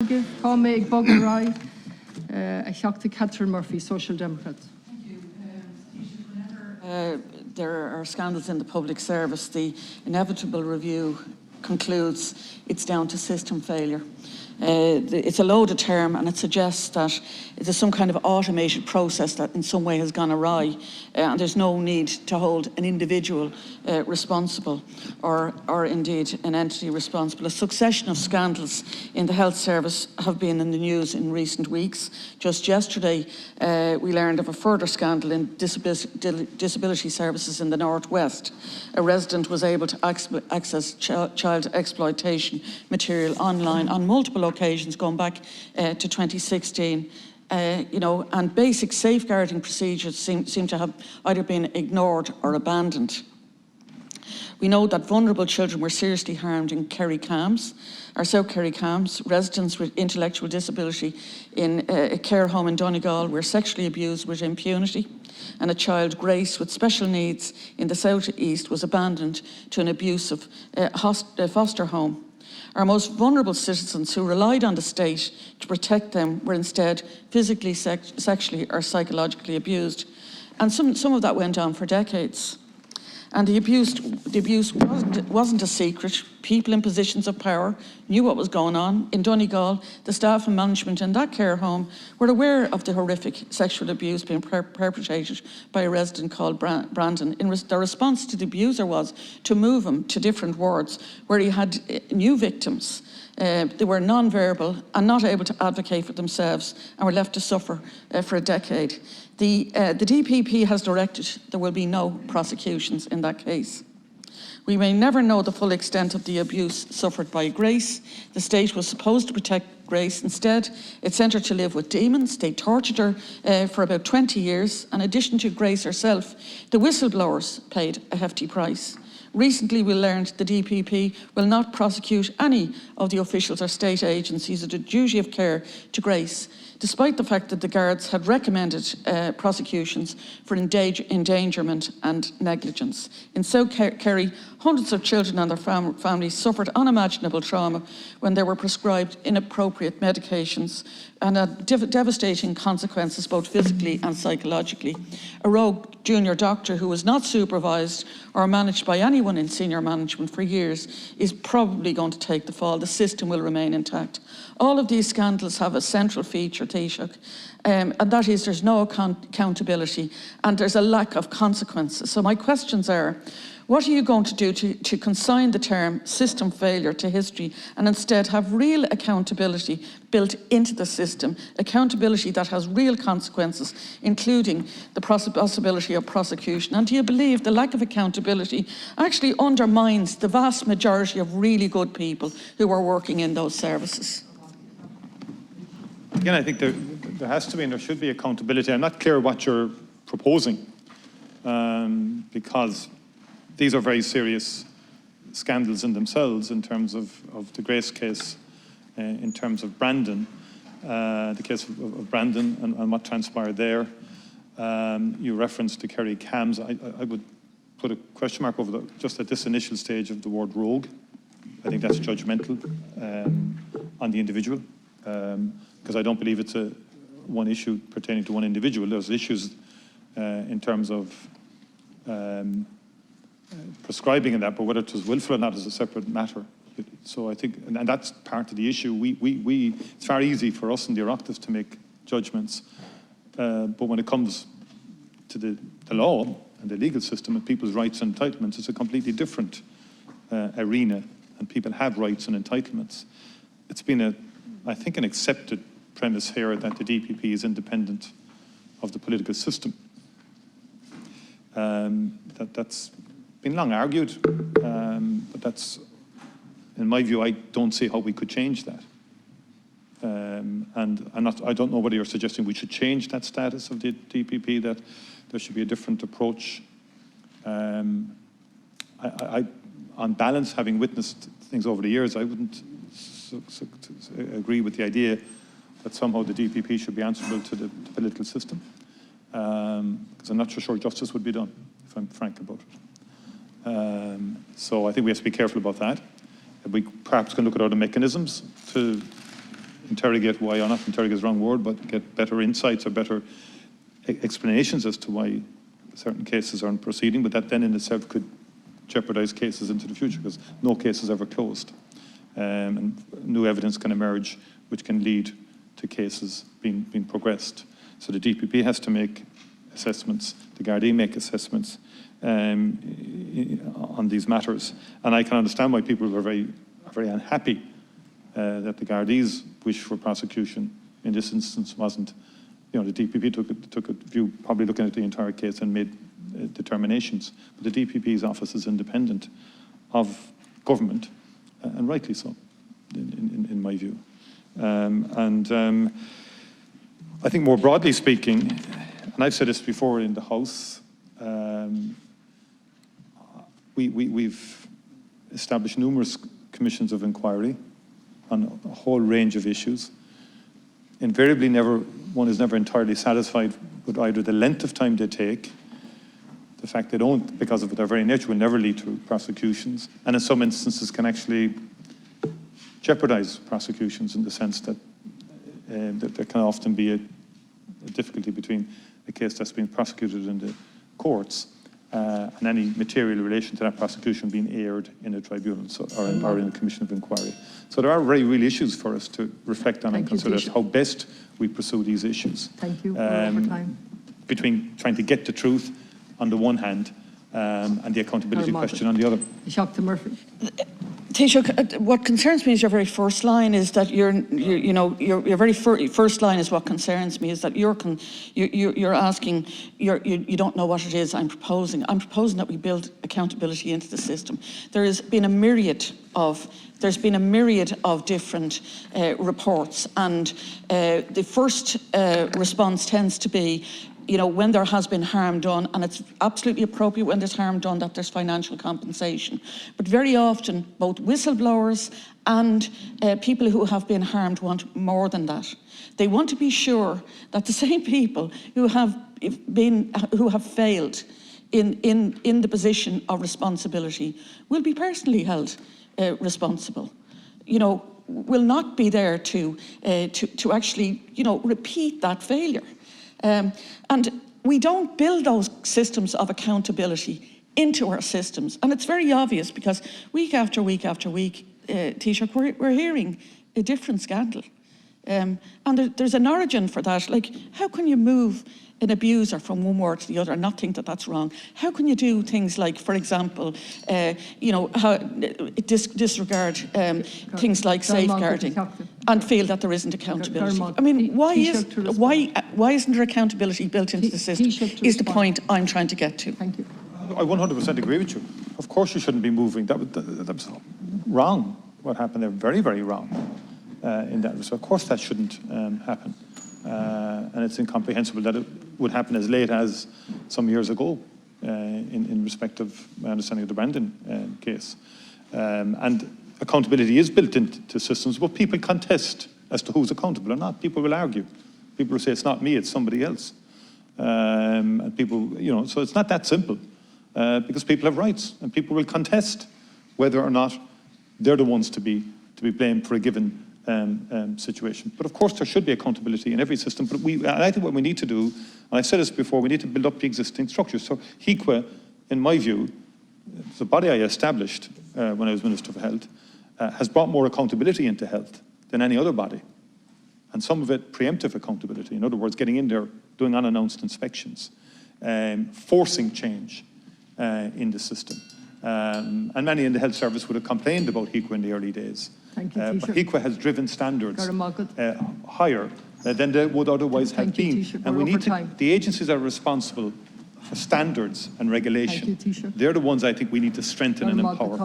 Táméid Bogarráid a Seachta Catherine Murphy, Social Democrats. There are scandals in the public service. The inevitable review concludes it's down to system failure. It's a loaded term, and it suggests that there's some kind of automated process that in some way has gone awry, and there's no need to hold an individual responsible or indeed an entity responsible. A succession of scandals in the health service have been in the news in recent weeks. Just yesterday we learned of a further scandal in disability services in the Northwest. A resident was able to access child exploitation material online on multiple occasions going back to 2016. And basic safeguarding procedures seem to have either been ignored or abandoned. We know that vulnerable children were seriously harmed in Kerry Cams, or South Kerry Cams. Residents with intellectual disability in a care home in Donegal were sexually abused with impunity, and a child, Grace, with special needs in the South East was abandoned to an abusive foster home. Our most vulnerable citizens who relied on the state to protect them were instead physically, sexually or psychologically abused. And some of that went on for decades. And the abuse wasn't a secret. People in positions of power knew what was going on. In Donegal, the staff and management in that care home were aware of the horrific sexual abuse being perpetrated by a resident called Brandon. The response to the abuser was to move him to different wards where he had new victims. They were non-verbal and not able to advocate for themselves and were left to suffer for a decade. The DPP has directed there will be no prosecutions in that case. We may never know the full extent of the abuse suffered by Grace. The state was supposed to protect Grace. Instead, it sent her to live with demons. They tortured her for about 20 years. In addition to Grace herself, the whistleblowers paid a hefty price. Recently, we learned the DPP will not prosecute any of the officials or state agencies of the duty of care to Grace, despite the fact that the guards had recommended prosecutions for endangerment and negligence. In South Kerry, hundreds of children and their families suffered unimaginable trauma when they were prescribed inappropriate medications and had devastating consequences both physically and psychologically. A rogue junior doctor who was not supervised or managed by anyone in senior management for years is probably going to take the fall. The system will remain intact. All of these scandals have a central feature, Taoiseach, and that is there's no accountability and there's a lack of consequences. So my questions are, what are you going to do to consign the term system failure to history and instead have real accountability built into the system, accountability that has real consequences, including the possibility of prosecution? And do you believe the lack of accountability actually undermines the vast majority of really good people who are working in those services? Again, I think there has to be and there should be accountability. I'm not clear what you're proposing because these are very serious scandals in themselves in terms of the Grace case, in terms of Brandon, the case of Brandon and what transpired there. You referenced the Kerry Cams. I would put a question mark over just at this initial stage of the word rogue. I think that's judgmental on the individual because I don't believe it's one issue pertaining to one individual. There's issues in terms of prescribing in that, but whether it was willful or not is a separate matter. So I think, and that's part of the issue. It's very easy for us in the Oireachtas to make judgments, but when it comes to the law and the legal system and people's rights and entitlements, it's a completely different arena, and people have rights and entitlements. It's been I think, an accepted premise here that the DPP is independent of the political system. That's been long argued, but that's, in my view, I don't see how we could change that. And I don't know whether you're suggesting we should change that status of the DPP, that there should be a different approach. On balance, having witnessed things over the years, I wouldn't agree with the idea that somehow the DPP should be answerable to the political system, because I'm not so sure justice would be done, if I'm frank about it. So I think we have to be careful about that. We perhaps can look at other mechanisms to interrogate why, or not interrogate is the wrong word, but get better insights or better explanations as to why certain cases aren't proceeding, but that then in itself could jeopardize cases into the future because no case is ever closed. And new evidence can emerge which can lead to cases being progressed. So the DPP has to make assessments, the Gardaí make assessments on these matters. And I can understand why people are very unhappy that the Gardaí's wish for prosecution in this instance wasn't. You know, the DPP took a view, probably looking at the entire case and made determinations. But the DPP's office is independent of government, and rightly so, in my view. I think more broadly speaking, and I've said this before in the House, we've established numerous commissions of inquiry on a whole range of issues. Invariably, one is never entirely satisfied with either the length of time they take, the fact they don't, because of their very nature, will never lead to prosecutions, and in some instances can actually jeopardize prosecutions in the sense that there can often be a difficulty between a case that's being prosecuted in the courts and any material relation to that prosecution being aired in a tribunal or in a commission of inquiry. So there are very real issues for us to reflect on and consider how best we pursue these issues. Thank you. Over time. Between trying to get the truth on the one hand and the accountability question on the other. Seachta Murphy. Taoiseach, what concerns me is your very first line is that your very first line is what concerns me, is that you're asking, you don't know what it is I'm proposing. I'm proposing that we build accountability into the system. There's been a myriad of different reports, and the first response tends to be, when there has been harm done, and it's absolutely appropriate when there's harm done that there's financial compensation. But very often, both whistleblowers and people who have been harmed want more than that. They want to be sure that the same people who have failed in the position of responsibility will be personally held responsible. Will not be there to actually, repeat that failure. And we don't build those systems of accountability into our systems. And it's very obvious because week after week after week, Taoiseach, we're hearing a different scandal. And there's an origin for that. Like, how can you move an abuser from one ward to the other and not think that that's wrong? How can you do things like, for example, disregard things like safeguarding and feel that there isn't accountability? I mean, why isn't there accountability built into the system is the point I'm trying to get to. Thank you. I 100% agree with you. Of course you shouldn't be moving. That was wrong, what happened there. Very, very wrong in that. So of course that shouldn't happen. And it's incomprehensible that it would happen as late as some years ago in respect of my understanding of the Brandon case. And accountability is built into systems, but people contest as to who's accountable or not. People will argue. People will say, it's not me, it's somebody else. And people, so it's not that simple because people have rights and people will contest whether or not they're the ones to be blamed for a given situation. But of course there should be accountability in every system, but I think what we need to do, and I've said this before, we need to build up the existing structures. So HIQA, in my view, the body I established when I was Minister for Health, has brought more accountability into health than any other body. And some of it preemptive accountability, in other words, getting in there, doing unannounced inspections, forcing change in the system. And many in the health service would have complained about HIQA in the early days. Thank you, but HIQA has driven standards higher than they would otherwise have been. And we need the agencies that are responsible for standards and regulation. They're the ones I think we need to strengthen and empower.